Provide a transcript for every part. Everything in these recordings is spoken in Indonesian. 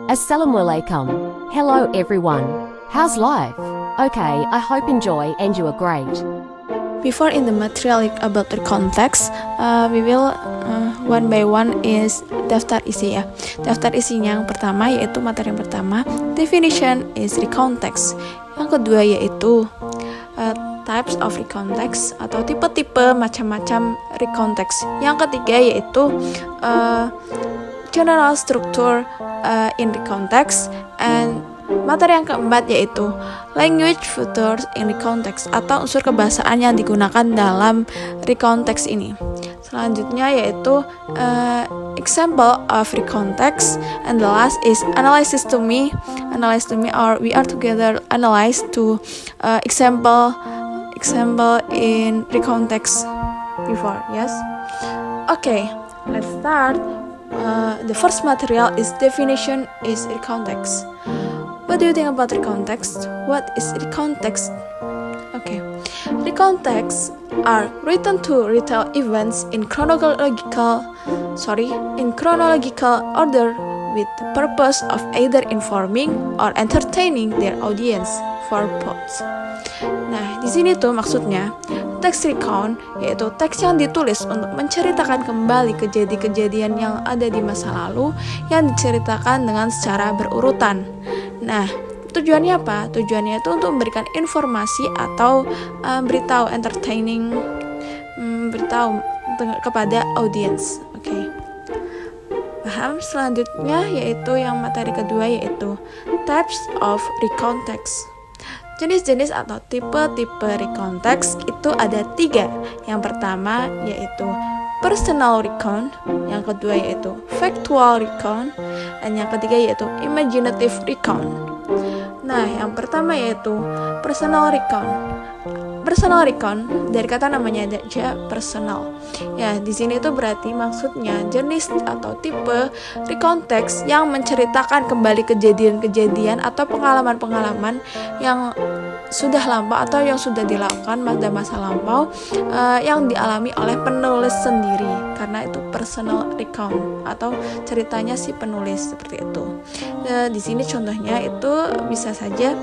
Assalamualaikum. Hello everyone. How's life? Okay, I hope enjoy and you are great. Before in the material about the context, we will one by one is daftar isi ya. Daftar isinya yang pertama yaitu materi yang pertama, definition is recontext. Yang kedua yaitu types of recontext atau tipe-tipe macam-macam recontext. Yang ketiga yaitu general structure in recontext, and materi yang keempat yaitu language features in recontext atau unsur kebahasaan yang digunakan dalam recontext ini. Selanjutnya yaitu example of recontext, and the last is analysis to me or we are together analyze to example in recontext before. Yes. Okay, let's start. The first material is definition is recontext. What do you think about recontext? What is recontext? Okay, recontexts are written to retell events in chronological order with the purpose of either informing or entertaining their audience for both. Nah, di sini tuh maksudnya teks recount yaitu teks yang ditulis untuk menceritakan kembali kejadian-kejadian yang ada di masa lalu yang diceritakan dengan secara berurutan. Nah, tujuannya apa? Tujuannya itu untuk memberikan informasi atau beritahu entertaining, beritahu kepada audience. Oke. Paham? Selanjutnya yaitu yang materi kedua yaitu types of recontext. Jenis-jenis atau tipe-tipe recontext itu ada 3. Yang pertama yaitu personal recount, yang kedua yaitu factual recount, dan yang ketiga yaitu imaginative recount. Nah, yang pertama yaitu personal recount. Personal recount dari kata namanya aja personal. Ya, di sini itu berarti maksudnya jenis atau tipe recontext yang menceritakan kembali kejadian-kejadian atau pengalaman-pengalaman yang sudah lampau atau yang sudah dilakukan pada masa lampau yang dialami oleh penulis sendiri, karena itu personal recount atau ceritanya si penulis seperti itu. Di sini contohnya itu bisa saja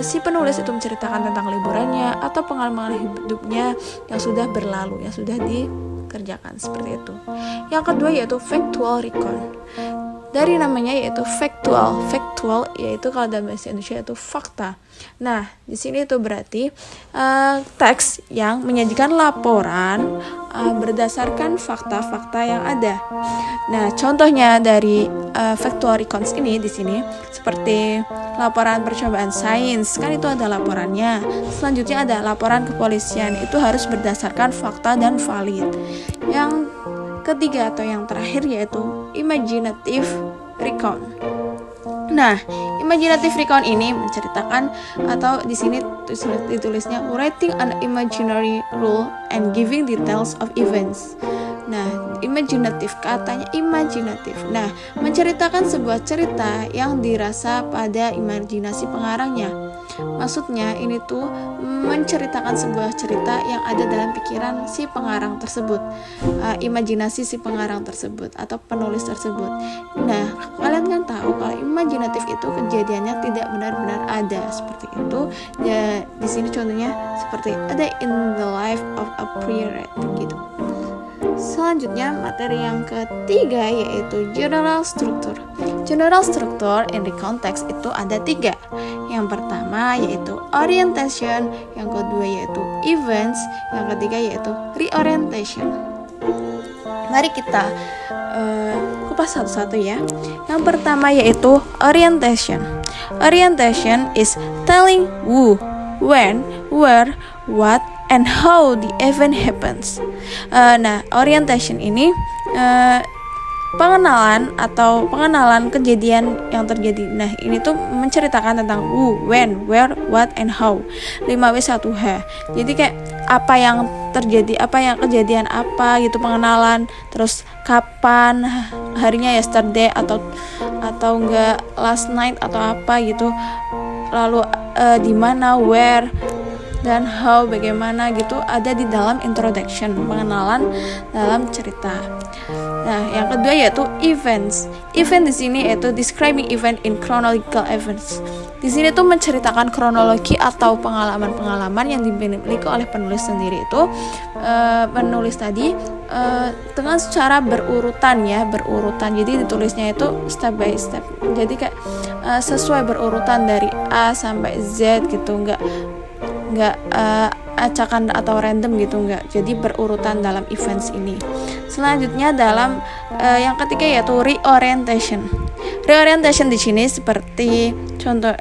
si penulis itu menceritakan tentang liburannya atau pengalaman hidupnya yang sudah berlalu, yang sudah dikerjakan seperti itu. Yang kedua yaitu factual recount. Dari namanya yaitu factual yaitu kalau dalam bahasa Indonesia itu fakta. Nah, di sini itu berarti teks yang menyajikan laporan berdasarkan fakta-fakta yang ada. Nah, contohnya dari factual records ini di sini seperti laporan percobaan sains, kan itu ada laporannya. Selanjutnya ada laporan kepolisian, itu harus berdasarkan fakta dan valid. Yang ketiga atau yang terakhir yaitu imaginative recount. Nah, imaginative recount ini menceritakan atau di sini ditulisnya writing an imaginary rule and giving details of events. Nah, imaginatif, katanya imajinatif. Nah, menceritakan sebuah cerita yang dirasa pada imajinasi pengarangnya. Maksudnya ini tuh menceritakan sebuah cerita yang ada dalam pikiran si pengarang tersebut, imajinasi si pengarang tersebut atau penulis tersebut. Nah, kalian kan tahu kalau imajinatif itu kejadiannya tidak benar-benar ada seperti itu. Ya, di sini contohnya seperti ada in the life of a playwright gitu. Selanjutnya materi yang ketiga yaitu general structure. General structure in the context itu ada 3. Yang pertama yaitu orientation, yang kedua yaitu events, yang ketiga yaitu reorientation. Mari kita kupas satu-satu ya. Yang pertama yaitu orientation. Orientation is telling who, when, where, what, and how the event happens. Nah, orientation ini pengenalan kejadian yang terjadi. Nah, ini tuh menceritakan tentang who, when, where, what, and how. 5W1H. Jadi kayak apa yang terjadi, kejadian apa gitu, pengenalan, terus kapan, harinya yesterday atau enggak last night atau apa gitu. Lalu di mana, where, dan how, bagaimana gitu ada di dalam introduction, pengenalan dalam cerita. Nah, yang kedua yaitu events. Event di sini yaitu describing event in chronological events. Di sini tuh menceritakan kronologi atau pengalaman-pengalaman yang dimiliki oleh penulis sendiri itu penulis tadi dengan secara berurutan ya, berurutan. Jadi ditulisnya itu step by step. Jadi kayak sesuai berurutan dari A sampai Z gitu, nggak acakan atau random gitu, nggak. Jadi berurutan dalam events ini. Selanjutnya dalam yang ketiga yaitu reorientation. Reorientation di sini seperti contoh,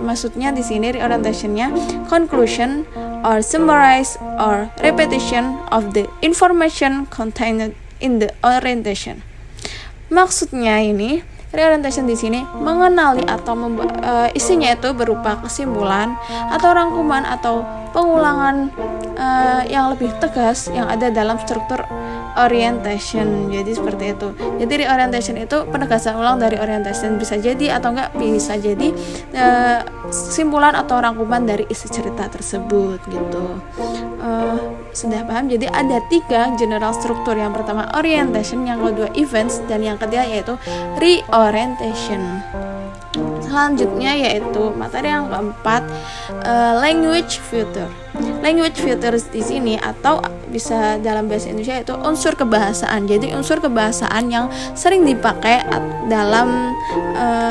maksudnya di sini reorientationnya conclusion or summarize or repetition of the information contained in the orientation. Maksudnya ini reorientation di sini mengenali atau isinya itu berupa kesimpulan atau rangkuman atau pengulangan yang lebih tegas yang ada dalam struktur orientation. Jadi seperti itu. Jadi reorientation itu penegasan ulang dari orientation, bisa jadi atau enggak bisa jadi kesimpulan atau rangkuman dari isi cerita tersebut gitu. Sudah paham? Jadi ada 3 general struktur. Yang pertama orientation, yang kedua events, dan yang ketiga yaitu reorientation. Selanjutnya yaitu materi yang keempat, language filter. Language filters di sini atau bisa dalam bahasa Indonesia itu unsur kebahasaan. Jadi unsur kebahasaan yang sering dipakai dalam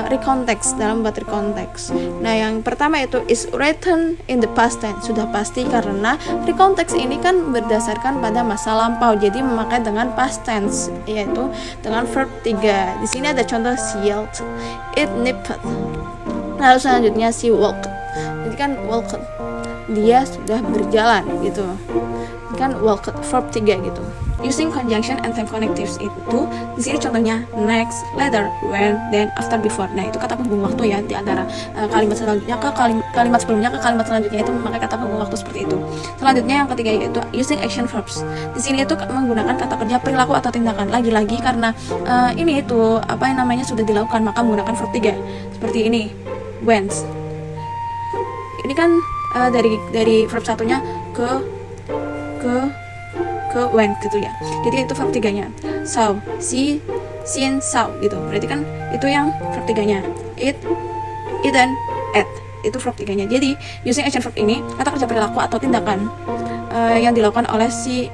recontext, dalam buat recontext. Nah, yang pertama itu is written in the past tense. Sudah pasti karena recontext ini kan berdasarkan pada masa lampau. Jadi memakai dengan past tense, yaitu dengan verb 3. Di sini ada contoh she yelled, it nipped. Lalu selanjutnya she walked. Jadi kan walked, dia sudah berjalan gitu. Kan walked verb 3 gitu. Using conjunction and time connectives itu di sini contohnya next, later, when, then, after, before. Nah, itu kata penghubung waktu ya di antara kalimat selanjutnya ke kalimat sebelumnya ke kalimat selanjutnya, itu memakai kata penghubung waktu seperti itu. Selanjutnya yang ketiga yaitu using action verbs. Di sini itu menggunakan kata kerja perilaku atau tindakan. Lagi-lagi karena ini itu sudah dilakukan, maka menggunakan verb 3. Seperti ini. When. Ini kan dari verb satunya ke when gitu ya. Jadi itu verb 3-nya. Saw, see, seen, saw gitu. Berarti kan itu yang verb 3-nya. Eat, eaten, ate. Itu verb 3-nya. Jadi using action verb ini kata kerja perilaku atau tindakan yang dilakukan oleh si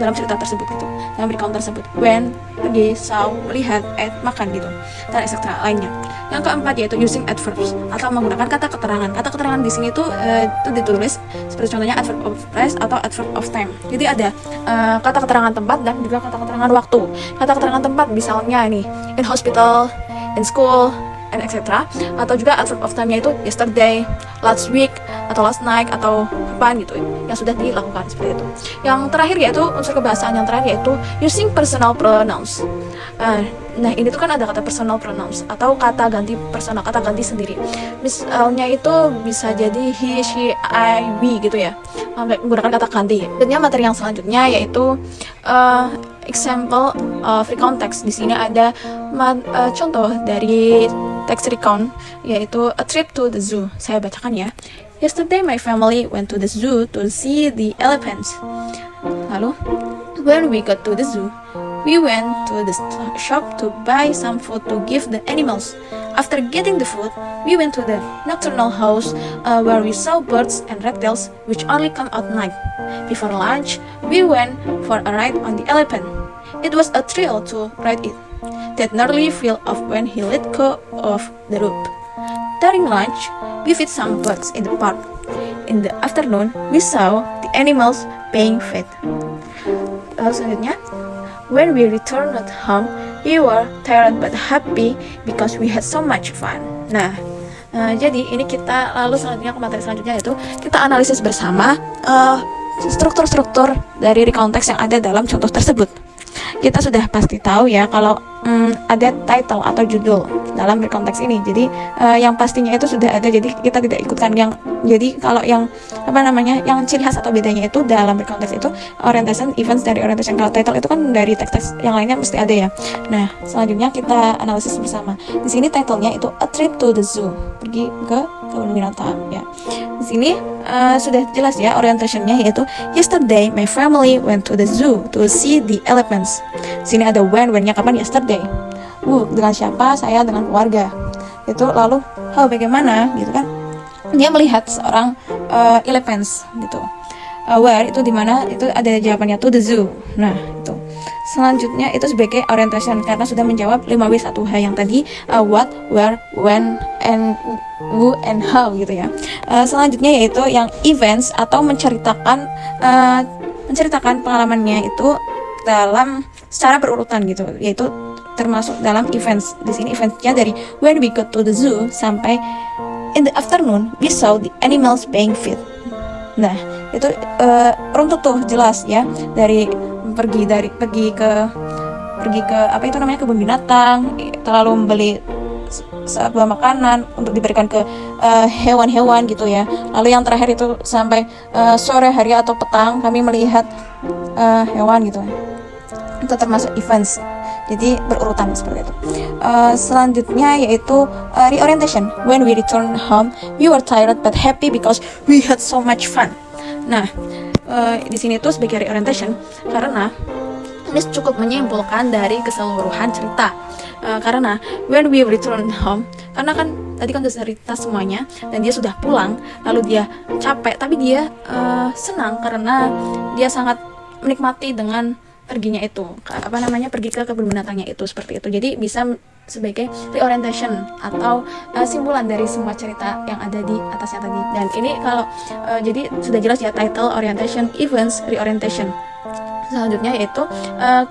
dalam cerita tersebut gitu, dalam recount tersebut. When, pergi, saw, melihat, ate, makan gitu, dan etc. lainnya. Yang keempat yaitu using adverbs atau menggunakan kata keterangan. Kata keterangan di sini tuh itu ditulis seperti contohnya adverb of place atau adverb of time. Jadi ada kata keterangan tempat dan juga kata keterangan waktu. Kata keterangan tempat misalnya ini in hospital, in school, and etc. Atau juga adverb of time-nya itu yesterday, last week, atau last night, atau kapan gitu yang sudah dilakukan seperti itu. Yang terakhir yaitu unsur kebahasaan yang terakhir yaitu using personal pronouns. Nah, ini tuh kan ada kata personal pronouns atau kata ganti personal, kata ganti sendiri. Misalnya itu bisa jadi he, she, I, we gitu ya, menggunakan kata ganti. Dan yang materi yang selanjutnya yaitu example of recount text. Di sini ada contoh dari teks recount yaitu a trip to the zoo. Saya bacakan ya. Yesterday my family went to the zoo to see the elephants. Lalu when we got to the zoo, we went to the shop to buy some food to give the animals. After getting the food, we went to the nocturnal house where we saw birds and reptiles which only come at night. Before lunch, we went for a ride on the elephant. It was a thrill to ride it. Ted nearly fell off when he let go of the rope. During lunch, we fed some birds in the park. In the afternoon, we saw the animals being fed. Lalu selanjutnya, when we returned home, we were tired but happy because we had so much fun. Nah, jadi ini kita lalu selanjutnya ke materi selanjutnya yaitu kita analisis bersama struktur-struktur dari recount text yang ada dalam contoh tersebut. Kita sudah pasti tahu ya kalau ada title atau judul dalam recount text ini. Jadi yang pastinya itu sudah ada. Jadi kita tidak ikutkan yang. Jadi kalau yang yang ciri khas atau bedanya itu dalam recount text itu orientation, events dari orientation. Kalau title itu kan dari teks-teks yang lainnya mesti ada ya. Nah, selanjutnya kita analisis bersama. Di sini titlenya itu A Trip to the Zoo, pergi ke kebun binatang ya. Di sini sudah jelas ya orientationnya, yaitu yesterday my family went to the zoo to see the elephants. Di sini ada when-nya kapan? Yesterday. Dengan siapa? Saya dengan keluarga. Itu lalu bagaimana gitu kan? Dia melihat seorang elephants gitu. Where itu di mana? Itu ada jawabannya, to the zoo. Nah, itu. Selanjutnya itu sebagai orientation karena sudah menjawab 5W1H yang tadi, what, where, when, and who, and how gitu ya. Selanjutnya yaitu yang events atau menceritakan pengalamannya itu dalam secara berurutan gitu, yaitu termasuk dalam events. Di sini eventsnya dari when we go to the zoo sampai in the afternoon we saw the animals being fed. Nah, itu runtut tuh jelas ya, dari pergi ke apa itu namanya, kebun binatang, lalu membeli sebuah makanan untuk diberikan ke hewan-hewan gitu ya. Lalu yang terakhir itu sampai sore hari atau petang kami melihat hewan gitu. Itu termasuk events. Jadi berurutan seperti itu. Selanjutnya yaitu reorientation. When we return home, we were tired but happy because we had so much fun. Nah, di sini tuh sebagai reorientation karena ini cukup menyimpulkan dari keseluruhan cerita. Karena when we return home, karena kan tadi kan sudah cerita semuanya dan dia sudah pulang, lalu dia capek tapi dia senang karena dia sangat menikmati dengan perginya itu, pergi ke kebun binatangnya itu, seperti itu. Jadi bisa sebagai reorientation atau simpulan dari semua cerita yang ada di atasnya tadi. Dan ini kalau jadi sudah jelas ya, title, orientation, events, reorientation. Selanjutnya yaitu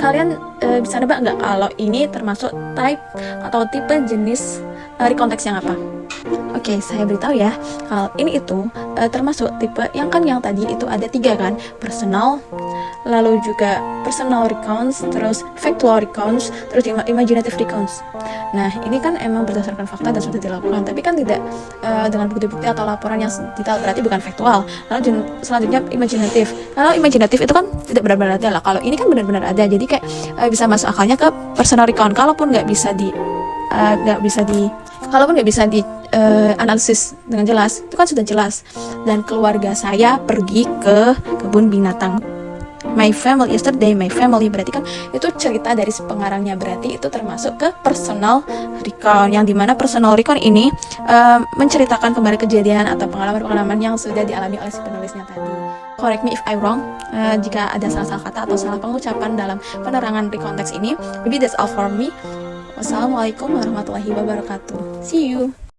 kalian bisa nebak nggak kalau ini termasuk type atau tipe jenis rekonteks yang apa? Oke, saya beritahu ya, kalau ini itu termasuk tipe yang tadi itu ada 3 kan, personal, lalu juga personal recounts, terus factual recounts, terus imaginative recounts. Nah, ini kan emang berdasarkan fakta dan sudah dilakukan, tapi kan tidak dengan bukti-bukti atau laporan yang detail, berarti bukan faktual. Lalu selanjutnya imaginative. Kalau imaginative itu kan tidak benar-benar ada lah. Kalau ini kan benar-benar ada, jadi kayak bisa masuk akalnya ke personal recount. Kalaupun nggak bisa di analisis dengan jelas, itu kan sudah jelas. Dan keluarga saya pergi ke kebun binatang. My family yesterday, my family berarti kan itu cerita dari pengarangnya, berarti itu termasuk ke personal recount, yang dimana personal recount ini menceritakan kembali kejadian atau pengalaman-pengalaman yang sudah dialami oleh si penulisnya tadi. Correct me if I wrong jika ada salah-salah kata atau salah pengucapan dalam penerangan rekonteks ini. Maybe that's all for me. Wassalamualaikum warahmatullahi wabarakatuh. See you.